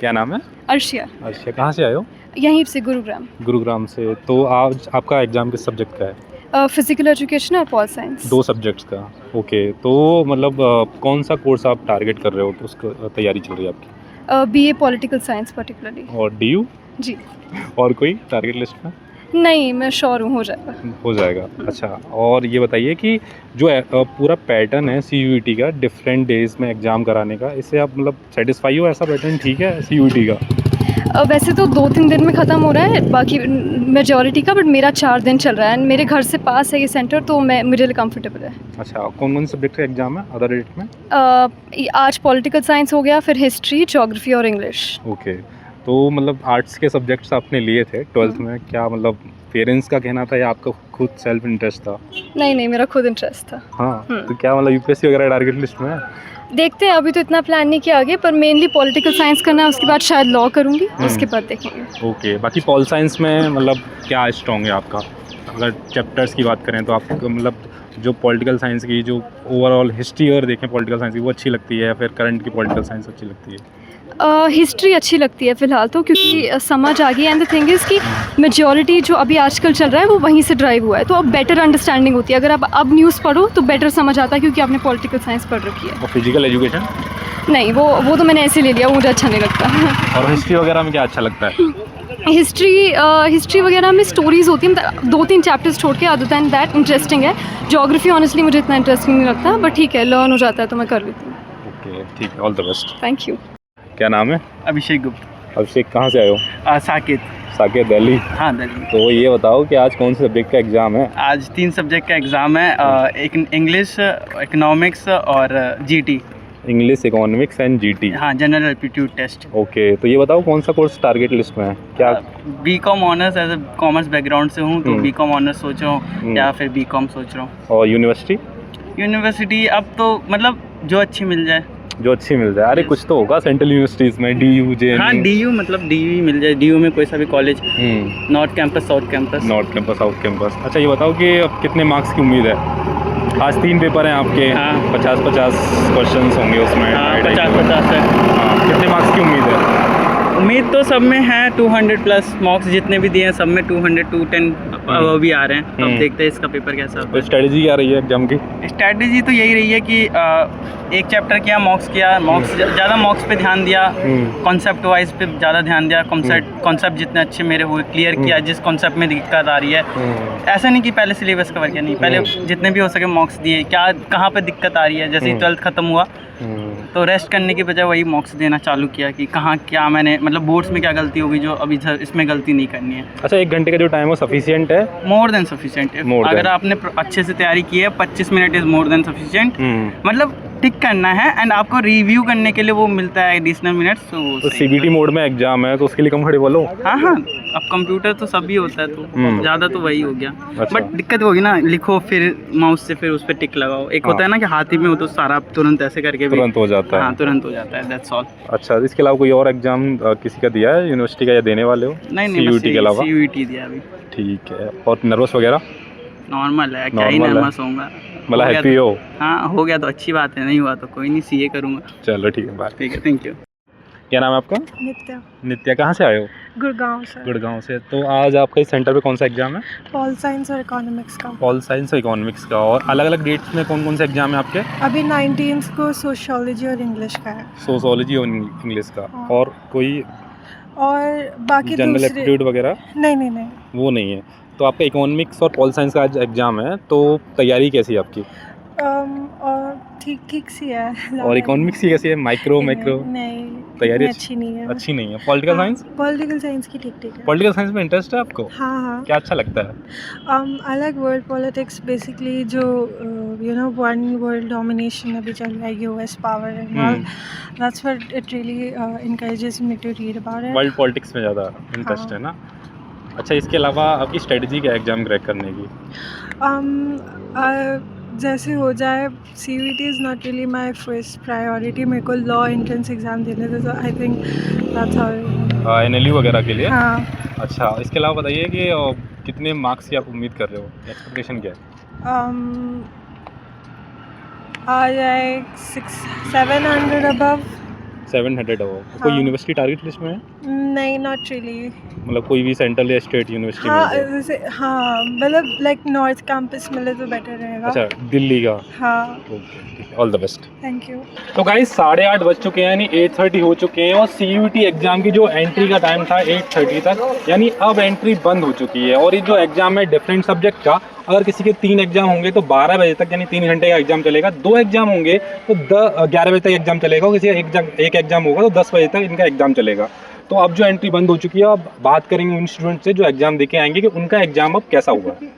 क्या नाम है? अर्शिया। अर्शिया, कहाँ से आए हो? यहीं से गुरुग्राम। गुरुग्राम से। तो आज आपका एग्ज़ाम किस सब्जेक्ट का है? फिजिकल एजुकेशन और पॉल साइंस। 2 सब्जेक्ट्स का। ओके, तो मतलब कौन-सा कोर्स आप टारगेट कर रहे हो? तो उसका तैयारी चल रही है आपकी? BA political science particularly. और डीयू? जी। और कोई टारगेट लिस्ट में? नहीं, मैं श्योर हूँ हो जाएगा। हो जाएगा। अच्छा, और ये बताइए कि जो पूरा पैटर्न है सीयूईटी का, डिफरेंट डेज़ में एग्ज़ाम कराने का, इससे आप मतलब सैटिस्फाई हो? ऐसा पैटर्न ठीक है सीयूईटी का? वैसे तो 2-3 दिन में ख़त्म हो रहा है बाकी मेजॉरिटी का, बट मेरा 4 दिन चल रहा है एंड मेरे घर से पास है ये सेंटर, तो मैं मेरे लिए कंफर्टेबल है। अच्छा, कौन-कौन से सब्जेक्ट का एग्ज़ाम है अदर डेट में? आज पॉलिटिकल साइंस हो गया, फिर हिस्ट्री, ज्योग्राफी और इंग्लिश। ओके, तो मतलब आर्ट्स के सब्जेक्ट्स आपने लिए थे 12th में, क्या मतलब पेरेंट्स का कहना था या आपका खुद सेल्फ इंटरेस्ट था? नहीं, मेरा खुद इंटरेस्ट था। हाँ, तो क्या मतलब यूपीएससी वगैरह टारगेट लिस्ट में है? देखते हैं, अभी तो इतना प्लान नहीं किया आगे, पर मेनली पॉलिटिकल साइंस करना है, उसके बाद शायद लॉ करूँगी, उसके बाद देखेंगे। ओके, बाकी पॉल साइंस में मतलब क्या स्ट्रॉन्ग है आपका? अगर चैप्टर्स की बात करें तो आपको मतलब जो पॉलिटिकल साइंस की जो ओवरऑल हिस्ट्री अगर देखें पॉलिटिकल साइंस की, वो अच्छी लगती है या फिर करंट की पॉलिटिकल साइंस अच्छी लगती है? हिस्ट्री अच्छी लगती है फ़िलहाल तो, क्योंकि समझ आ गई एंड द थिंग इज़ कि मेजॉरिटी जो अभी आजकल चल रहा है वो वहीं से ड्राइव हुआ है, तो अब बेटर अंडरस्टैंडिंग होती है। अगर आप अब न्यूज़ पढ़ो तो बेटर समझ आता है, क्योंकि आपने पॉलिटिकल साइंस पढ़ रखी है। और फिजिकल एजुकेशन? नहीं, वो तो मैंने ऐसे ले लिया, वो मुझे अच्छा नहीं लगता। और हिस्ट्री वगैरह में क्या अच्छा लगता है? हिस्ट्री वगैरह में स्टोरीज़ होती हैं, 2-3 चैप्टर्स छोड़ के, अदर दैन दैट इंटरेस्टिंग है। ज्योग्राफी ऑनेस्टली मुझे इतना इंटरेस्टिंग नहीं लगता, बट ठीक है, लर्न हो जाता है तो मैं कर लेती हूँ। ओके, ठीक है, all the best. Thank you. क्या नाम है? अभिषेक गुप्ता। अभिषेक, कहाँ से आए हो? साकेत। साकेत, दिल्ली। हाँ, दिल्ली। तो ये बताओ कि आज कौन से सब्जेक्ट का एग्ज़ाम है? आज 3 सब्जेक्ट का एग्ज़ाम है, एक इंग्लिश, इकोनॉमिक्स और GT. English, economics and GT. हाँ, जनरल एप्टीट्यूड टेस्ट। ओके, तो ये बताओ कौन सा कोर्स टारगेट लिस्ट में है? क्या B Com honours, as a commerce background से हूँ, तो बीकॉम ऑनर्स सोच रहा हूँ या फिर बीकॉम सोच रहा हूँ। और यूनिवर्सिटी? यूनिवर्सिटी अब तो मतलब जो अच्छी मिल जाए। जो अच्छी मिल जाए। अरे कुछ तो होगा सेंट्रल यूनिवर्सिटीज़ में, डीयू, जेएनयू। हाँ, डीयू मतलब डीयू मिल जाए, डीयू में कोई सा भी college, north campus, south campus. North campus, south campus. अच्छा, ये बताओ कि अब कितने मार्क्स की उम्मीद है? आज 3 पेपर हैं आपके। हाँ। 50-50 क्वेश्चंस होंगे उसमें। हाँ, 50-50 है। हाँ, कितने मार्क्स की उम्मीद है? उम्मीद तो सब में है 200 प्लस मार्क्स जितने भी दिए हैं सब में 200 210 वो भी आ रहे हैं। तो अब देखते हैं इसका पेपर कैसा होता तो स्ट्रेटजी क्या रही है एग्जाम की? है। स्ट्रैटेजी तो यही रही है कि एक चैप्टर किया, मॉक्स ज़्यादा मॉक्स पे ध्यान दिया, कॉन्सेप्ट वाइज पे ज़्यादा ध्यान दिया। कॉन्सेप्ट जितने अच्छे मेरे हुए क्लियर किया, जिस कॉन्सेप्ट में दिक्कत आ रही है। ऐसा नहीं कि पहले सिलेबस कवर किया, नहीं, पहले जितने भी हो सके मॉक्स दिए, क्या कहाँ पे दिक्कत आ रही है। जैसे ही 12th खत्म हुआ तो रेस्ट करने के बजाय वही मॉक्स देना चालू किया कि कहाँ क्या मैंने मतलब बोर्ड्स में क्या गलती होगी जो अभी इसमें गलती नहीं करनी है। अच्छा, 1 घंटे का जो टाइम है सफिशिएंट है? मोर देन सफिशिएंट है। अगर आपने अच्छे से तैयारी की है, 25 minute is more than sufficient. मतलब टिक करना है एंड आपको रिव्यू करने के लिए वो मिलता है एडिशनल मिनट्स। तो सीबीटी मोड में एग्जाम है तो उसके लिए कंफर्टेबल हो? हाँ, अब कंप्यूटर तो सभी होता है, तो ज़्यादा तो वही हो गया। अच्छा। बट दिक्कत होगी ना, लिखो फिर माउस से फिर उस पर टिक लगाओ। एक होता है ना कि हाथी में हो तो सारा तुरंत ऐसे करके भी तुरंत हो जाता है। हाँ, तुरंत हो जाता है, दैट्स ऑल। अच्छा, इसके अलावा कोई और एग्जाम किसी का दिया है यूनिवर्सिटी का या देने वाले हो? नहीं, सीयूईटी के अलावा? सीयूईटी दिया अभी। ठीक है, और नर्वस वगैरह? नॉर्मल है, क्या ही Normal है। नर्वस होऊंगा। मतलब हैप्पी हो? हाँ, हो गया तो अच्छी बात है, नहीं हुआ तो कोई नहीं, सीए करूँगा। चलो ठीक है, बाय। ठीक है, थैंक यू। क्या नाम है आपका? नित्या। नित्या, कहाँ से आए हो? गुड़गांव से। गुड़गांव से। तो आज आपका इस सेंटर पे कौन सा एग्जाम है? पॉल साइंस और इकोनॉमिक्स का। पॉल साइंस और इकोनॉमिक्स का। और अलग अलग डेट्स में कौन कौन से एग्जाम है आपके? अभी 19th को सोशियोलॉजी और इंग्लिश का है। सोशियोलॉजी और इंग्लिश का। हाँ। और कोई और बाकी जनरल दूसरे एप्टीट्यूड वगैरह? नहीं। वो नहीं है। तो आपका इकोनॉमिक्स और पॉल साइंस का आज एग्जाम है, तो तैयारी कैसी है आपकी? और ठीक सी है। और इकोनॉमिक्स की कैसी है? मैक्रो नहीं, तैयारी इतनी अच्छी नहीं है। अच्छी नहीं है। Political science? पॉलिटिकल साइंस की ठीक है। पॉलिटिकल साइंस में इंटरेस्ट है आपको? हाँ। क्या अच्छा लगता है? I like world politics basically, जो वन वर्ल्ड डोमिनेशन अभी चल रहा है, US power and all, that's what it really encourages me to read about it। World politics में ज़्यादा इंटरेस्ट है ना? अच्छा, इसके अलावा आपकी स्ट्रेटजी क्या है एग्जाम क्रैक करने की? जैसे हो जाए, CUET is not really my first priority. मेरे को लॉ एंट्रेंस एग्ज़ाम देने थे, तो I think that's how. NLU वगैरह के लिए? हाँ। अच्छा, इसके अलावा बताइए कि कितने मार्क्स की आप उम्मीद कर रहे हो? एक्सपेक्टेशन क्या है? आ जाए 700 अबव। 700 हो कोई हाँ। यूनिवर्सिटी टारगेट लिस्ट में है नहीं, नॉट रियली। मतलब कोई भी सेंट्रल या स्टेट यूनिवर्सिटी हाँ में है? जैसे हाँ मतलब लाइक नॉर्थ कैंपस मिले तो बेटर रहेगा। अच्छा दिल्ली का हाँ okay all the best. Thank you. तो गाइस 8:30 बज चुके हैं यानी 8:30 हो चुके हैं और CUET एग्जाम की जो एंट्री का टाइम था 8:30 तक यानी अब एंट्री बंद हो चुकी है। और ये जो एग्जाम है डिफरेंट सब्जेक्ट का अगर किसी के 3 एग्जाम होंगे तो 12 बजे तक यानी 3 घंटे का एग्जाम चलेगा। 2 एग्जाम होंगे तो 11 बजे तक एग्जाम चलेगा और किसी का एक एग्जाम होगा तो 10 बजे तक इनका एग्जाम चलेगा। तो अब जो एंट्री बंद हो चुकी है अब बात करेंगे उन स्टूडेंट से जो एग्जाम देके आएंगे कि उनका एग्जाम अब कैसा हुआ है।